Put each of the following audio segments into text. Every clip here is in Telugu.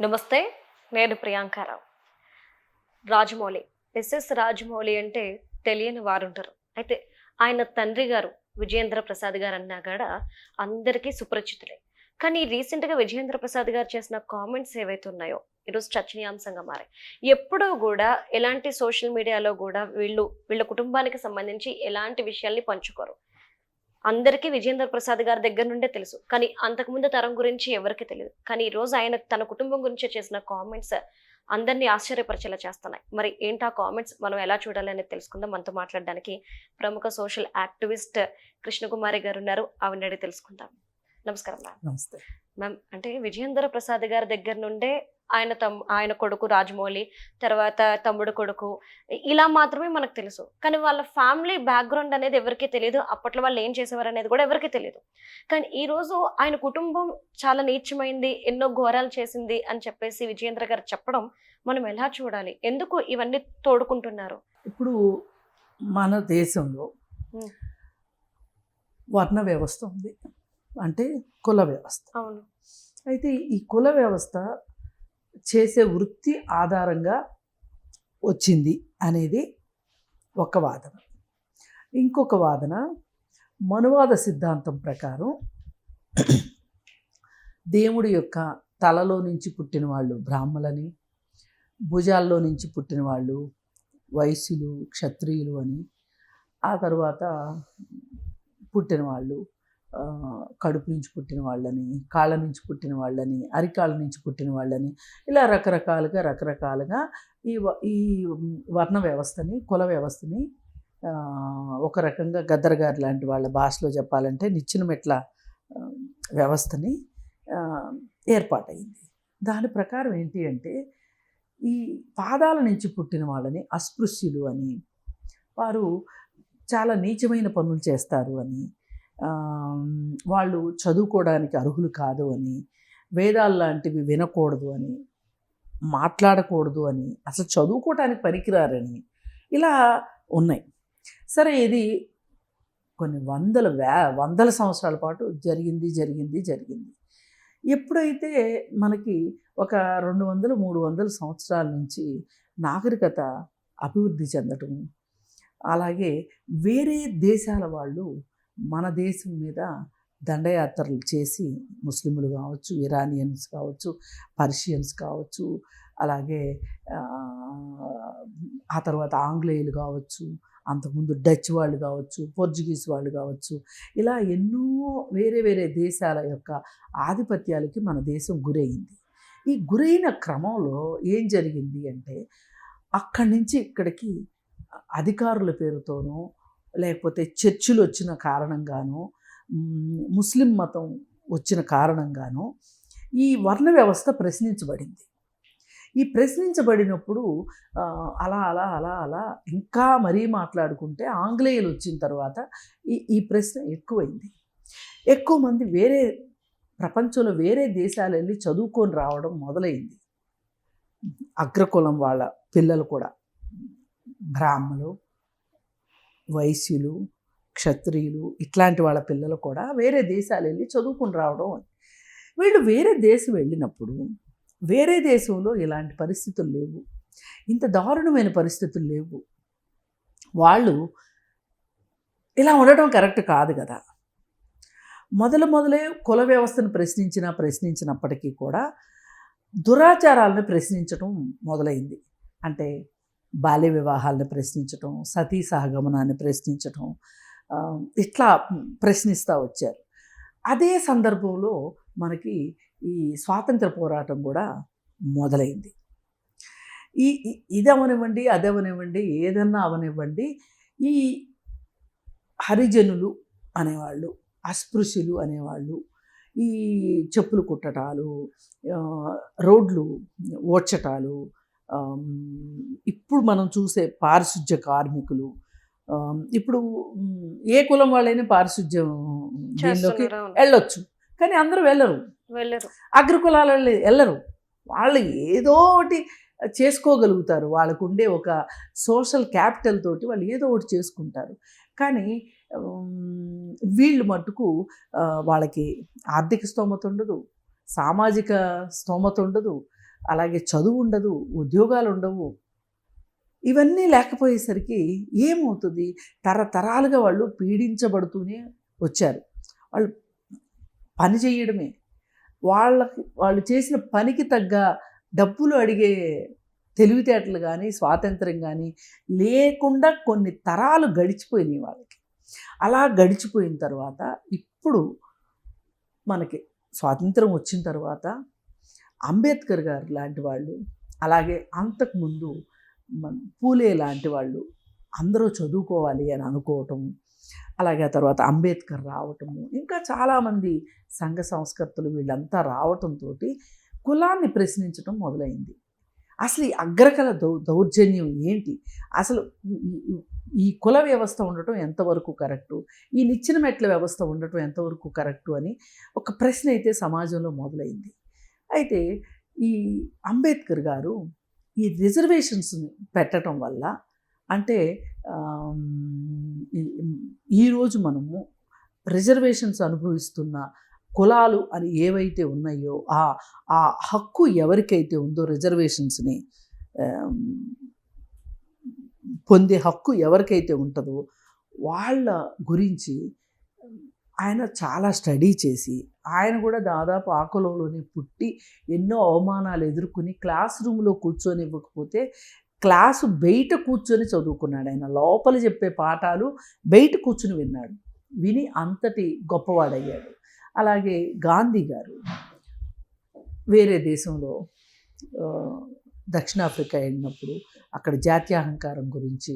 నమస్తే. నేను ప్రియాంకారావు. రాజమౌళి. ఎస్ఎస్ రాజమౌళి అంటే తెలియని వారుంటారు. అయితే ఆయన తండ్రి గారు విజయేంద్ర ప్రసాద్ గారన్నా కూడా అందరికీ సుపరిచితులే. కానీ రీసెంట్‌గా విజయేంద్ర ప్రసాద్ గారు చేసిన కామెంట్స్ ఏవైతే ఉన్నాయో ఈరోజు చర్చనీయాంశంగా మారాయి. ఎప్పుడూ గూడా ఎలాంటి సోషల్ మీడియాలో గూడా వీళ్ళ కుటుంబానికి సంబంధించి ఎలాంటి విషయాల్ని పంచుకోరు. అందరికీ విజయేంద్ర ప్రసాద్ గారి దగ్గర నుండే తెలుసు. కానీ అంతకుముందు తరం గురించి ఎవరికీ తెలీదు. కానీ ఈరోజు ఆయన తన కుటుంబం గురించి చేసిన కామెంట్స్ అందరినీ ఆశ్చర్యపరిచేలా చేస్తున్నాయి. మరి ఏంటి ఆ కామెంట్స్ మనం ఎలా చూడాలి అనేది తెలుసుకుందాం. మనతో మాట్లాడడానికి ప్రముఖ సోషల్ యాక్టివిస్ట్ కృష్ణకుమారి గారు ఉన్నారు. ఆవిడని అడిగి తెలుసుకుందాం. నమస్కారం మ్యామ్. నమస్తే. మ్యామ్ అంటే విజయేంద్ర ప్రసాద్ గారి దగ్గర నుండే ఆయన కొడుకు రాజమౌళి, తర్వాత తమ్ముడు కొడుకు ఇలా మాత్రమే మనకు తెలుసు. కానీ వాళ్ళ ఫ్యామిలీ బ్యాక్‌గ్రౌండ్ అనేది ఎవరికీ తెలీదు. అప్పట్లో వాళ్ళు ఏం చేసేవారు అనేది కూడా ఎవరికీ తెలీదు. కానీ ఈరోజు ఆయన కుటుంబం చాలా నీచమైంది, ఎన్నో ఘోరాలు చేసింది అని చెప్పేసి విజయేంద్ర గారు చెప్పడం మనం ఎలా చూడాలి? ఎందుకు ఇవన్నీ తోడుకుంటున్నారు? ఇప్పుడు మన దేశంలో హ్మ్. వర్ణ వ్యవస్థ ఉంది. అంటే కుల వ్యవస్థ. అవును. అయితే ఈ కుల వ్యవస్థ చేసే వృత్తి ఆధారంగా వచ్చింది అనేది ఒక వాదన. ఇంకొక వాదన మనువాద సిద్ధాంతం ప్రకారం దేవుడి యొక్క తలలో నుంచి పుట్టిన వాళ్ళు బ్రాహ్మలని, భుజాల్లో నుంచి పుట్టిన వాళ్ళు వైశ్యులు, క్షత్రియులు అని, ఆ తర్వాత పుట్టిన వాళ్ళు కడుపు నుంచి పుట్టిన వాళ్ళని, కాళ్ళ నుంచి పుట్టిన వాళ్ళని, అరికాళ్ళ నుంచి పుట్టిన వాళ్ళని, ఇలా రకరకాలుగా ఈ వర్ణ వ్యవస్థని, కుల వ్యవస్థని ఒక రకంగా గద్దర్ గారు లాంటి వాళ్ళ భాషలో చెప్పాలంటే నిచ్చెన మెట్ల వ్యవస్థని ఏర్పాటైంది. దాని ప్రకారం ఏంటి అంటే ఈ పాదాల నుంచి పుట్టిన వాళ్ళని అస్పృశ్యులు అని, వారు చాలా నీచమైన పనులు చేస్తారు అని, వాళ్ళు చదువుకోవడానికి అర్హులు కాదు అని, వేదాలు లాంటివి వినకూడదు అని, మాట్లాడకూడదు అని, అసలు చదువుకోవడానికి పనికిరారని ఇలా ఉన్నాయి. సరే, ఇది కొన్ని వందల సంవత్సరాల పాటు జరిగింది. ఎప్పుడైతే మనకి ఒక 200-300 సంవత్సరాల నుంచి నాగరికత అభివృద్ధి చెందటం, అలాగే వేరే దేశాల వాళ్ళు మన దేశం మీద దండయాత్రలు చేసి, ముస్లింలు కావచ్చు, ఇరానియన్స్ కావచ్చు, పర్షియన్స్ కావచ్చు, అలాగే ఆ తర్వాత ఆంగ్లేయులు కావచ్చు, అంతకుముందు డచ్ వాళ్ళు కావచ్చు, పోర్చుగీస్ వాళ్ళు కావచ్చు, ఇలా ఎన్నో వేరే దేశాల యొక్క ఆధిపత్యాలకి మన దేశం గురయింది. ఈ గురైన క్రమంలో ఏం జరిగింది అంటే అక్కడి నుంచి ఇక్కడికి అధికారుల పేరుతోనో, లేకపోతే చర్చిలు వచ్చిన కారణంగానో, ముస్లిం మతం వచ్చిన కారణంగానో ఈ వర్ణ వ్యవస్థ ప్రశ్నించబడింది. ఈ ప్రశ్నించబడినప్పుడు అలా ఇంకా మరీ మాట్లాడుకుంటే ఆంగ్లేయులు వచ్చిన తర్వాత ఈ ప్రశ్న ఎక్కువైంది. ఎక్కువ మంది ప్రపంచంలో వేరే దేశాలు వెళ్ళి చదువుకొని రావడం మొదలైంది. అగ్రకులం వాళ్ళ పిల్లలు కూడా, బ్రాహ్మలు, వైశ్యులు, క్షత్రియులు, ఇట్లాంటి వాళ్ళ పిల్లలు కూడా వేరే దేశాలు వెళ్ళి చదువుకుని రావడం. వీళ్ళు వేరే దేశం వెళ్ళినప్పుడు వేరే దేశంలో ఇలాంటి పరిస్థితులు లేవు, ఇంత దారుణమైన పరిస్థితులు లేవు. వాళ్ళు ఇలా ఉండటం కరెక్ట్ కాదు కదా. మొదలే కుల వ్యవస్థను ప్రశ్నించినప్పటికీ కూడా దురాచారాలను ప్రశ్నించడం మొదలైంది. అంటే బాల్య వివాహాలను ప్రశ్నించటం, సతీ సహగమనాన్ని ప్రశ్నించటం, ఇట్లా ప్రశ్నిస్తూ వచ్చారు. అదే సందర్భంలో మనకి ఈ స్వాతంత్ర పోరాటం కూడా మొదలైంది. ఇది అవనివ్వండి, అదవనివ్వండి, ఏదన్నా అవనివ్వండి, ఈ హరిజనులు అనేవాళ్ళు, అస్పృశ్యులు అనేవాళ్ళు, ఈ చెప్పులు కుట్టటాలు, రోడ్లు ఓడ్చటాలు, ఇప్పుడు మనం చూసే పారిశుధ్య కార్మికులు, ఇప్పుడు ఏ కులం వాళ్ళైనా పారిశుధ్యం దీనిలోకి వెళ్ళొచ్చు, కానీ అందరూ వెళ్ళరు. అగ్రకులాల వాళ్ళు వెళ్ళరు. వాళ్ళు ఏదో ఒకటి చేసుకోగలుగుతారు. వాళ్ళకు ఉండే ఒక సోషల్ క్యాపిటల్ తోటి వాళ్ళు ఏదో ఒకటి చేసుకుంటారు. కానీ వీళ్ళు మట్టుకు వాళ్ళకి ఆర్థిక స్తోమత ఉండదు, సామాజిక స్తోమత ఉండదు, అలాగే చదువు ఉండదు, ఉద్యోగాలు ఉండవు. ఇవన్నీ లేకపోయేసరికి ఏమవుతుంది, తరతరాలుగా వాళ్ళు పీడించబడుతూనే వచ్చారు. వాళ్ళు పని చేయడమే, వాళ్ళు చేసిన పనికి తగ్గ డబ్బులు అడిగే తెలివితేటలు కానీ స్వాతంత్రం కానీ లేకుండా కొన్ని తరాలు గడిచిపోయినాయి వాళ్ళకి. అలా గడిచిపోయిన తర్వాత ఇప్పుడు మనకి స్వాతంత్రం వచ్చిన తర్వాత అంబేద్కర్ గారు లాంటి వాళ్ళు, అలాగే అంతకుముందు పూలే లాంటి వాళ్ళు అందరూ చదువుకోవాలి అని అనుకోవటం, అలాగే ఆ తర్వాత అంబేద్కర్ రావటము, ఇంకా చాలామంది సంఘ సంస్కర్తలు వీళ్ళంతా రావటంతో కులాన్ని ప్రశ్నించడం మొదలైంది. అసలు ఈ అగ్రకల దౌర్జన్యం ఏంటి, అసలు ఈ కుల వ్యవస్థ ఉండటం ఎంతవరకు కరెక్టు, ఈ నిచ్చెన మెట్ల వ్యవస్థ ఉండటం ఎంతవరకు కరెక్టు అని ఒక ప్రశ్న అయితే సమాజంలో మొదలైంది. అయితే ఈ అంబేద్కర్ గారు ఈ రిజర్వేషన్స్ని పెట్టడం వల్ల, అంటే ఈరోజు మనము రిజర్వేషన్స్ అనుభవిస్తున్న కులాలు అని ఏవైతే ఉన్నాయో ఆ హక్కు ఎవరికైతే ఉందో, రిజర్వేషన్స్ని పొందే హక్కు ఎవరికైతే ఉంటుందో వాళ్ళ గురించి ఆయన చాలా స్టడీ చేసి, ఆయన కూడా దాదాపు ఆ కులంలోనే పుట్టి ఎన్నో అవమానాలు ఎదుర్కొని క్లాస్ రూమ్లో కూర్చొని ఇవ్వకపోతే క్లాసు బయట కూర్చొని చదువుకున్నాడు. ఆయన లోపల చెప్పే పాఠాలు బయట కూర్చుని విన్నాడు, విని అంతటి గొప్పవాడయ్యాడు. అలాగే గాంధీ గారు వేరే దేశంలో దక్షిణాఫ్రికా వెళ్ళినప్పుడు అక్కడ జాత్యాహంకారం గురించి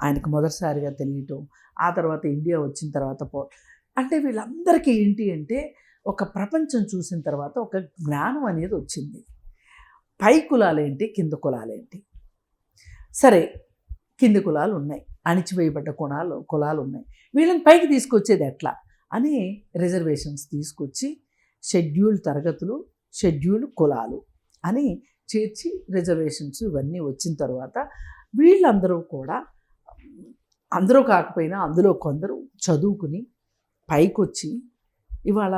ఆయనకు మొదటిసారిగా తెలియటం, ఆ తర్వాత ఇండియా వచ్చిన తర్వాత అంటే వీళ్ళందరికీ ఏంటి అంటే ఒక ప్రపంచం చూసిన తర్వాత ఒక జ్ఞానం అనేది వచ్చింది. పై కులాలేంటి, కింద కులాలేంటి. సరే, కింది కులాలు ఉన్నాయి, అణిచివేయబడ్డ కులాలు ఉన్నాయి, వీళ్ళని పైకి తీసుకొచ్చేది ఎట్లా అని రిజర్వేషన్స్ తీసుకొచ్చి షెడ్యూల్డ్ తరగతులు, షెడ్యూల్డ్ కులాలు అని చేర్చి రిజర్వేషన్స్ ఇవన్నీ వచ్చిన తర్వాత వీళ్ళందరూ కూడా, అందరూ కాకపోయినా అందులో కొందరు చదువుకుని పైకొచ్చి ఇవాళ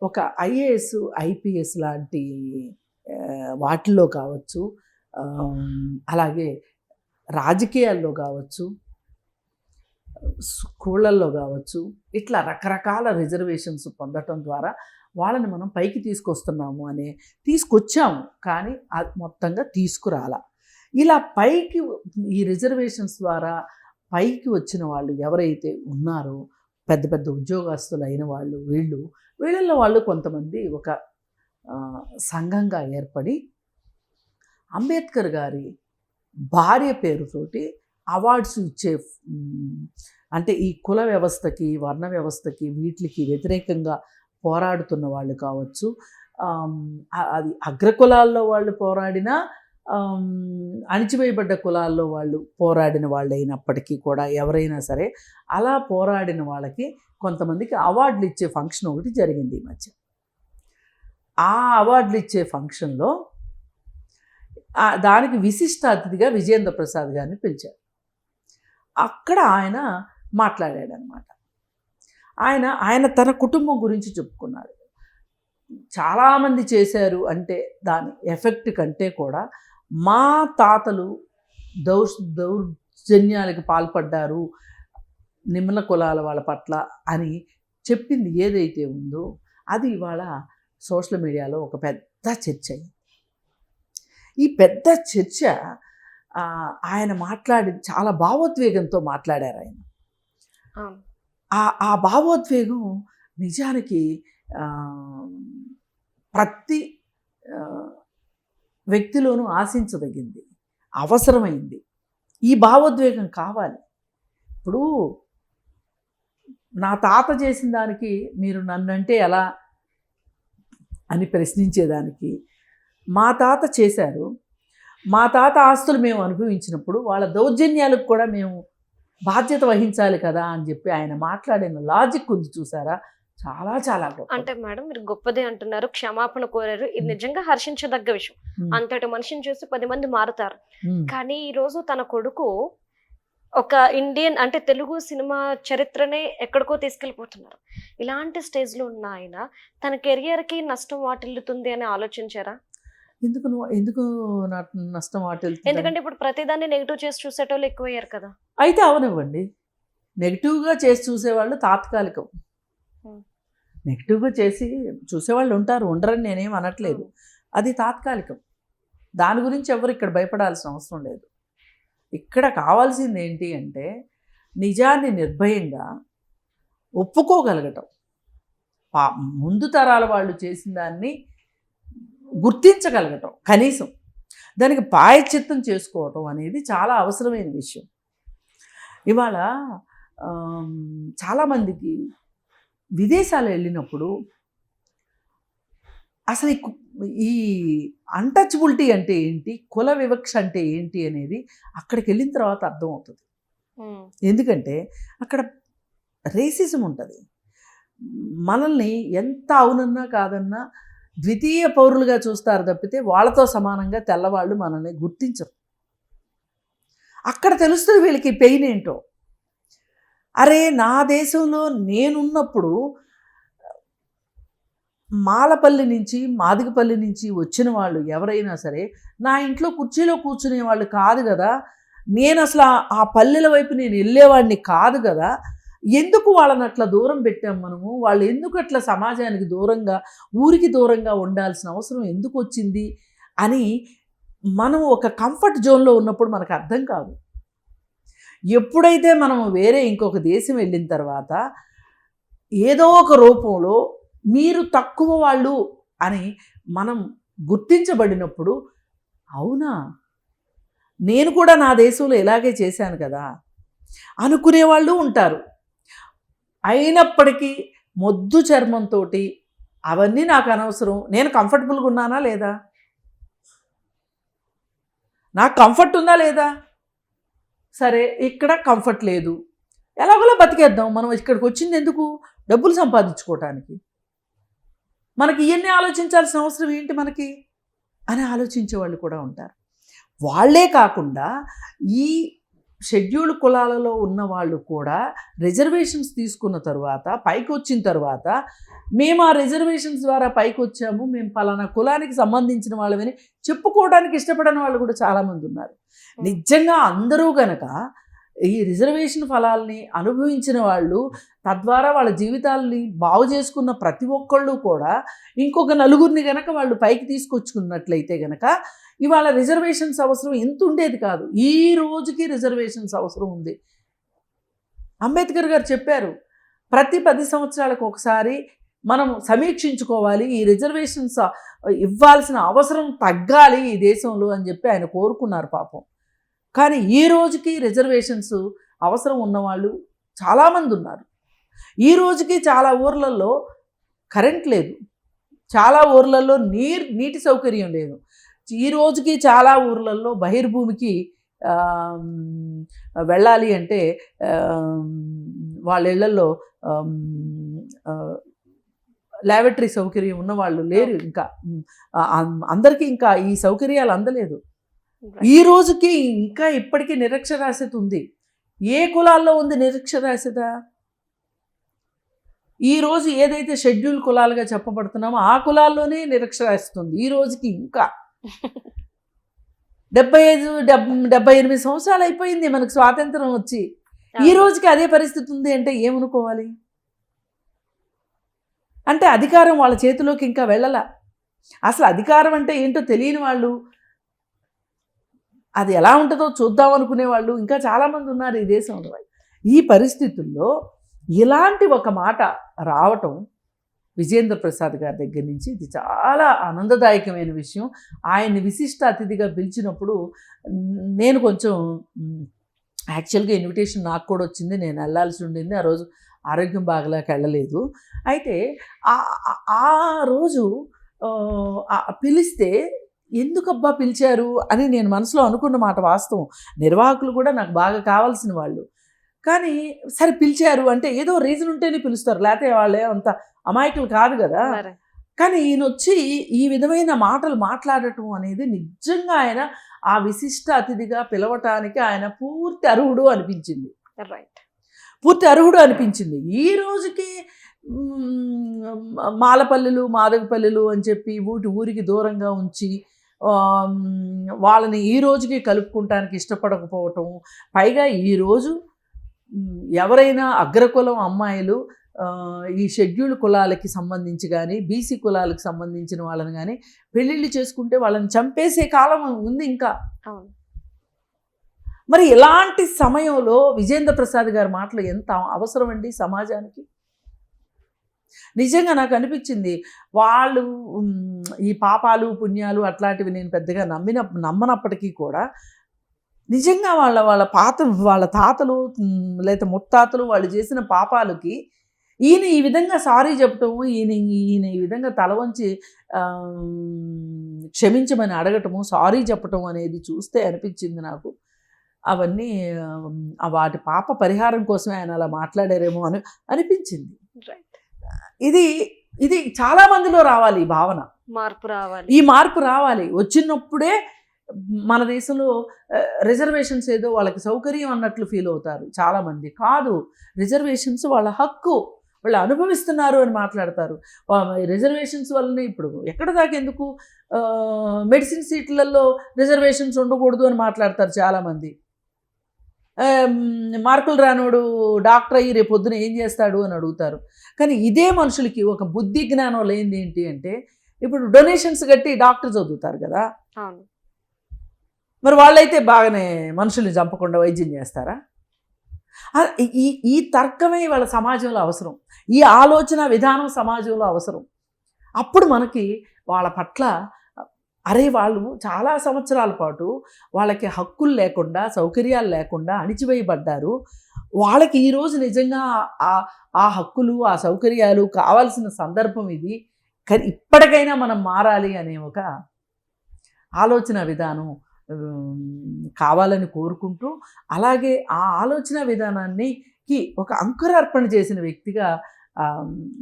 ఒక ఐఏఎస్ ఐపీఎస్ లాంటి వాటిల్లో కావచ్చు, అలాగే రాజకీయాల్లో కావచ్చు, స్కూళ్ళల్లో కావచ్చు, ఇట్లా రకరకాల రిజర్వేషన్స్ పొందటం ద్వారా వాళ్ళని మనం పైకి తీసుకొచ్చాము, కానీ మొత్తంగా తీసుకురాల. ఇలా పైకి ఈ రిజర్వేషన్స్ ద్వారా పైకి వచ్చిన వాళ్ళు ఎవరైతే ఉన్నారో, పెద్ద పెద్ద ఉద్యోగస్తులు అయిన వాళ్ళు, వీళ్ళల్లో వాళ్ళు కొంతమంది ఒక సంఘంగా ఏర్పడి అంబేద్కర్ గారి భార్య పేరుతోటి అవార్డ్స్ ఇచ్చే, అంటే ఈ కుల వ్యవస్థకి, వర్ణ వ్యవస్థకి, వీటికి వ్యతిరేకంగా పోరాడుతున్న వాళ్ళు కావచ్చు, అది అగ్రకులాల్లో వాళ్ళు పోరాడినా, అణిచివేయబడ్డ కులాల్లో వాళ్ళు పోరాడిన వాళ్ళు అయినప్పటికీ కూడా ఎవరైనా సరే అలా పోరాడిన వాళ్ళకి కొంతమందికి అవార్డులు ఇచ్చే ఫంక్షన్ ఒకటి జరిగింది ఈ మధ్య. ఆ అవార్డులు ఇచ్చే ఫంక్షన్లో దానికి విశిష్ట అతిథిగా విజయేంద్ర ప్రసాద్ గారిని పిలిచారు. అక్కడ ఆయన మాట్లాడాడనమాట. ఆయన తన కుటుంబం గురించి చెప్పుకున్నాడు. చాలామంది చేశారు అంటే దాని ఎఫెక్ట్ కంటే కూడా మా తాతలు దౌర్జన్యాలకు పాల్పడ్డారు నిమ్న కులాల వాళ్ళ పట్ల అని చెప్పింది ఏదైతే ఉందో అది ఇవాళ సోషల్ మీడియాలో ఒక పెద్ద చర్చ అయింది. ఈ పెద్ద చర్చ ఆయన చాలా భావోద్వేగంతో మాట్లాడారు ఆయన. ఆ భావోద్వేగం నిజానికి ప్రతి వ్యక్తిలోనూ ఆశించదగింది, అవసరమైంది. ఈ భావోద్వేగం కావాలి. ఇప్పుడు నా తాత చేసిన దానికి మీరు నన్నంటే ఎలా అని ప్రశ్నించేదానికి, మా తాత చేశారు, మా తాత ఆస్తులు మేము అనుభవించినప్పుడు వాళ్ళ దౌర్జన్యాలకు కూడా మేము బాధ్యత వహించాలి కదా అని చెప్పి ఆయన మాట్లాడిన లాజిక్ ఉంది చూసారా, చాలా చాలా గొప్ప. అంటే మేడం మీరు గొప్పదే అంటున్నారు, క్షమాపణ కోరారు, ఇది నిజంగా హర్షించదగ్గ విషయం. అంతటి మనిషిని చూసి 10 మంది మారుతారు. కానీ ఈ రోజు తన కొడుకు ఒక ఇండియన్ అంటే తెలుగు సినిమా చరిత్రనే ఎక్కడికో తీసుకెళ్ళిపోతున్నారు. ఇలాంటి స్టేజ్లో ఉన్న ఆయన తన కెరియర్కి నష్టం వాటిల్లుతుంది అని ఆలోచించారా? ఎందుకు నష్టం వాటిల్తుంది? ఎందుకంటే ఇప్పుడు ప్రతిదాన్ని నెగిటివ్ చేసి చూసేటోళ్ళు ఎక్కువయ్యారు కదా. అయితే అవనివ్వండి, నెగిటివ్గా చేసి చూసేవాళ్ళు తాత్కాలికం. నెగిటివ్గా చేసి చూసేవాళ్ళు ఉంటారు, ఉండరని నేనేం అనట్లేదు. అది తాత్కాలికం. దాని గురించి ఎవరు ఇక్కడ భయపడాల్సిన అవసరం లేదు. ఇక్కడ కావాల్సింది ఏంటి అంటే నిజాన్ని నిర్భయంగా ఒప్పుకోగలగటం, ముందు తరాల వాళ్ళు చేసిన దాన్ని గుర్తించగలగటం, కనీసం దానికి ప్రాయశ్చిత్తం చేసుకోవటం అనేది చాలా అవసరమైన విషయం. ఇవాళ చాలామందికి విదేశాలు వెళ్ళినప్పుడు అసలు ఈ అన్టచబిలిటీ అంటే ఏంటి, కుల వివక్ష అంటే ఏంటి అనేది అక్కడికి వెళ్ళిన తర్వాత అర్థమవుతుంది. ఎందుకంటే అక్కడ రేసిజం ఉంటుంది. మనల్ని ఎంత అవునన్నా కాదన్నా ద్వితీయ పౌరులుగా చూస్తారు తప్పితే వాళ్ళతో సమానంగా తెల్లవాళ్ళు మనల్ని గుర్తించరు. అక్కడ తెలుస్తుంది వీళ్ళకి పెయిన్ ఏంటో. అరే, నా దేశంలో నేనున్నప్పుడు మాలపల్లి నుంచి, మాదిగపల్లి నుంచి వచ్చిన వాళ్ళు ఎవరైనా సరే నా ఇంట్లో కుర్చీలో కూర్చునే వాళ్ళు కాదు కదా, నేను అసలు ఆ పల్లెల వైపు నేను వెళ్ళేవాడిని కాదు కదా, ఎందుకు వాళ్ళని అట్లా దూరం పెట్టాం మనము, వాళ్ళు ఎందుకు అట్లా సమాజానికి దూరంగా, ఊరికి దూరంగా ఉండాల్సిన అవసరం ఎందుకు వచ్చింది అని మనం ఒక కంఫర్ట్ జోన్లో ఉన్నప్పుడు మనకు అర్థం కాదు. ఎప్పుడైతే మనం వేరే ఇంకొక దేశం వెళ్ళిన తర్వాత ఏదో ఒక రూపంలో మీరు తక్కువ వాళ్ళు అని మనం గుర్తించబడినప్పుడు, అవునా నేను కూడా నా దేశంలో ఇలాగే చేశాను కదా అనుకునేవాళ్ళు ఉంటారు. అయినప్పటికీ మొద్దు చర్మంతో అవన్నీ నాకు అనవసరం, నేను కంఫర్టబుల్గా ఉన్నానా లేదా, నాకు కంఫర్ట్ ఉందా లేదా, సరే ఇక్కడ కంఫర్ట్ లేదు, ఎలాగోలా బతికేద్దాం, మనం ఇక్కడికి వచ్చింది ఎందుకు, డబ్బులు సంపాదించుకోవటానికి, మనకి ఇవన్నీ ఆలోచించాల్సిన అవసరం ఏంటి మనకి అని ఆలోచించే వాళ్ళు కూడా ఉంటారు. వాళ్ళే కాకుండా ఈ షెడ్యూల్డ్ కులాలలో ఉన్న వాళ్ళు కూడా రిజర్వేషన్స్ తీసుకున్న తర్వాత పైకి వచ్చిన తర్వాత, మేము ఆ రిజర్వేషన్స్ ద్వారా పైకి వచ్చాము, మేము పలానా కులానికి సంబంధించిన వాళ్ళమని చెప్పుకోవడానికి ఇష్టపడని వాళ్ళు కూడా చాలామంది ఉన్నారు. నిజంగా అందరూ గనక ఈ రిజర్వేషన్ ఫలాల్ని అనుభవించిన వాళ్ళు, తద్వారా వాళ్ళ జీవితాలని బాగు చేసుకున్న ప్రతి ఒక్కళ్ళు కూడా ఇంకొక నలుగురిని గనక వాళ్ళు పైకి తీసుకొచ్చుకున్నట్లయితే గనక ఇవాళ రిజర్వేషన్స్ అవసరం ఎంత ఉండేది కాదు. ఈ రోజుకి రిజర్వేషన్స్ అవసరం ఉంది. అంబేద్కర్ గారు చెప్పారు, ప్రతి 10 సంవత్సరాలకు ఒకసారి మనం సమీక్షించుకోవాలి, ఈ రిజర్వేషన్స్ ఇవ్వాల్సిన అవసరం తగ్గాలి ఈ దేశంలో అని చెప్పి ఆయన కోరుకున్నారు పాపం. కానీ ఈ రోజుకి రిజర్వేషన్స్ అవసరం ఉన్నవాళ్ళు చాలామంది ఉన్నారు. ఈ రోజుకి చాలా ఊర్లలో కరెంట్ లేదు, చాలా ఊర్లలో నీటి సౌకర్యం లేదు. ఈ రోజుకి చాలా ఊర్లలో బహిర్భూమికి వెళ్ళాలి అంటే వాళ్ళ ఇళ్లలో ల్యాబొరేటరీ సౌకర్యం ఉన్నవాళ్ళు లేరు. ఇంకా అందరికీ ఇంకా ఈ సౌకర్యాలు అందలేదు. ఈ రోజుకి ఇంకా ఇప్పటికీ నిరక్షరాస్యత ఉంది. ఏ కులాల్లో ఉంది నిరక్షరాస్యత? ఈరోజు ఏదైతే షెడ్యూల్ కులాలుగా చెప్పబడుతున్నామో ఆ కులాల్లోనే నిరక్షరాస్యత ఉంది ఈ రోజుకి. ఇంకా 75-78 సంవత్సరాలు అయిపోయింది మనకు స్వాతంత్రం వచ్చి, ఈ రోజుకి అదే పరిస్థితి ఉంది అంటే ఏమనుకోవాలి? అంటే అధికారం వాళ్ళ చేతిలోకి ఇంకా వెళ్ళలా. అసలు అధికారం అంటే ఏంటో తెలియని వాళ్ళు, అది ఎలా ఉంటుందో చూద్దాం అనుకునే వాళ్ళు ఇంకా చాలామంది ఉన్నారు ఈ దేశంలో. ఈ పరిస్థితుల్లో ఇలాంటి ఒక మాట రావటం విజయేంద్ర ప్రసాద్ గారి దగ్గర నుంచి ఇది చాలా ఆనందదాయకమైన విషయం. ఆయన్ని విశిష్ట అతిథిగా పిలిచినప్పుడు నేను కొంచెం యాక్చువల్గా ఇన్విటేషన్ నాకు కూడా వచ్చింది, నేను వెళ్ళాల్సి ఉండింది. ఆ రోజు ఆరోగ్యం బాగలేక వెళ్ళలేదు. అయితే ఆ రోజు పిలిస్తే ఎందుకబ్బా పిలిచారు అని నేను మనసులో అనుకున్న మాట వాస్తవం. నిర్వాహకులు కూడా నాకు బాగా కావాల్సిన వాళ్ళు. కానీ సరే పిలిచారు అంటే ఏదో రీజన్ ఉంటేనే పిలుస్తారు, లేకపోతే వాళ్ళే అంత అమాయకులు కాదు కదా. కానీ ఈయన వచ్చి ఈ విధమైన మాటలు మాట్లాడటం అనేది నిజంగా ఆయన ఆ విశిష్ట అతిథిగా పిలవటానికి ఆయన పూర్తి అర్హుడు అనిపించింది. పూర్తి అర్హుడు అనిపించింది. ఈ రోజుకి మాలపల్లెలు, మాదగపల్లెలు అని చెప్పి ఊరికి దూరంగా ఉంచి వాళ్ళని ఈ రోజుకి కలుపుకుంటానికి ఇష్టపడకపోవటం, పైగా ఈరోజు ఎవరైనా అగ్రకులం అమ్మాయిలు ఈ షెడ్యూల్డ్ కులాలకి సంబంధించి కానీ బీసీ కులాలకు సంబంధించిన వాళ్ళని కానీ పెళ్ళిళ్ళు చేసుకుంటే వాళ్ళని చంపేసే కాలం ఉంది ఇంకా. అవును. మరి ఇలాంటి సమయంలో విజేంద్ర ప్రసాద్ గారి మాటలు ఎంత అవసరం అండి సమాజానికి. నిజంగా నాకు అనిపించింది వాళ్ళు ఈ పాపాలు పుణ్యాలు అట్లాంటివి నేను పెద్దగా నమ్మనప్పటికీ కూడా నిజంగా వాళ్ళ తాతలు లేదా ముత్తాతలు వాళ్ళు చేసిన పాపాలకి ఈయన ఈ విధంగా సారీ చెప్పటము, ఈయన ఈ విధంగా తల వంచి క్షమించమని అడగటము, సారీ చెప్పటం అనేది చూస్తే అనిపించింది నాకు అవన్నీ వాటి పాప పరిహారం కోసమే ఆయన అలా మాట్లాడారేమో అని అనిపించింది. ఇది చాలా మందిలో రావాలి ఈ భావన, ఈ మార్పు రావాలి. వచ్చినప్పుడే మన దేశంలో రిజర్వేషన్స్ ఏదో వాళ్ళకి సౌకర్యం అన్నట్లు ఫీల్ అవుతారు చాలామంది. కాదు, రిజర్వేషన్స్ వాళ్ళ హక్కు, వాళ్ళు అనుభవిస్తున్నారు అని మాట్లాడతారు. రిజర్వేషన్స్ వల్లనే ఇప్పుడు ఎక్కడ దాకా ఎందుకు మెడిసిన్ సీట్లలో రిజర్వేషన్స్ ఉండకూడదు అని మాట్లాడతారు చాలామంది. మార్కులు రానోడు డాక్టర్ అయ్యి రేపు పొద్దున ఏం చేస్తాడు అని అడుగుతారు. కానీ ఇదే మనుషులకి ఒక బుద్ధి జ్ఞానం లేనిది ఏంటి అంటే ఇప్పుడు డొనేషన్స్ కట్టి డాక్టర్ చదువుతారు కదా, మరి వాళ్ళైతే బాగానే మనుషుల్ని చంపకుండా వైద్యం చేస్తారా? ఈ తర్కమే వాళ్ళ సమాజంలో అవసరం, ఈ ఆలోచన విధానం సమాజంలో అవసరం. అప్పుడు మనకి వాళ్ళ పట్ల అరే వాళ్ళు చాలా సంవత్సరాల పాటు వాళ్ళకి హక్కులు లేకుండా సౌకర్యాలు లేకుండా అణిచివేయబడ్డారు, వాళ్ళకి ఈరోజు నిజంగా ఆ హక్కులు ఆ సౌకర్యాలు కావాల్సిన సందర్భం ఇది, కానీ ఇప్పటికైనా మనం మారాలి అనే ఒక ఆలోచన విధానం కావాలని కోరుకుంటూ, అలాగే ఆ ఆలోచన విధానానికి ఒక అంకురార్పణ చేసిన వ్యక్తిగా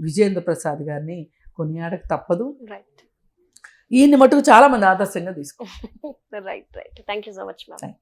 విజేంద్ర ప్రసాద్ గారిని కొనియాడక తప్పదు. ఈయన్ని మటుకు చాలా మంది ఆదర్శంగా తీసుకో. Right. Thank you so much ma'am.